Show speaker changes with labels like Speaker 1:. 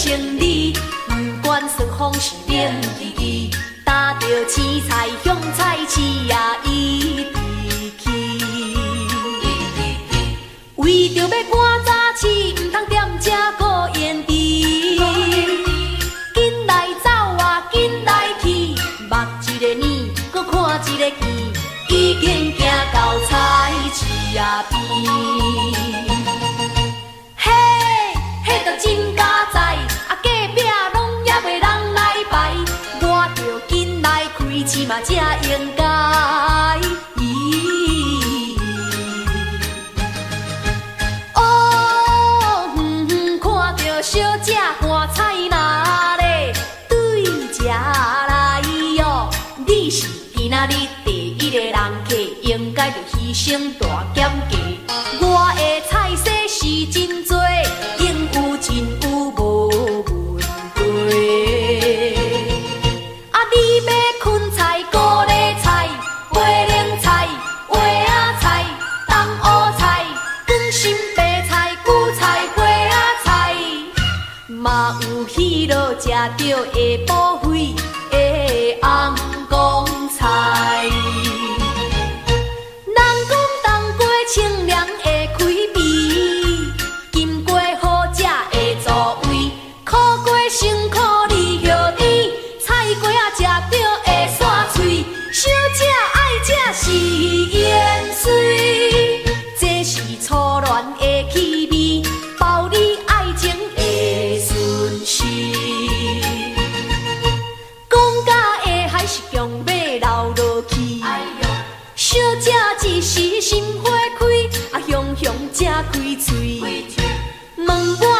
Speaker 1: 成理，不管顺风是冷意意，打着青菜香菜市也一直去。为着要赶早市，唔通踮遮搁延迟。紧来走啊，紧来去，目一个年，搁看一个期，已经行到菜市仔边。嘿，迄着真佳哉，啊隔壁拢也袂人来排，我着紧来开市嘛才应该。小姐寒菜哪咧对食来哟？你是今仔日第一个人客，应该着牺牲大减价。我的菜色是真多，应有真有无问题。啊，你要芹菜、高丽菜、花莲菜、花仔菜、东乌菜、光心白菜、韭菜、花仔菜。嘛有迄落食着会补肺的红光菜，人讲冬瓜清凉会开胃，金瓜好食会助胃，苦瓜辛苦利叶甜，菜瓜啊食着会散喙，小姐爱食是盐水，这是初恋的气味，包你爱情的顺序。讲到下海是强要流落去，小姐一时心花开，啊香香才开嘴，问我。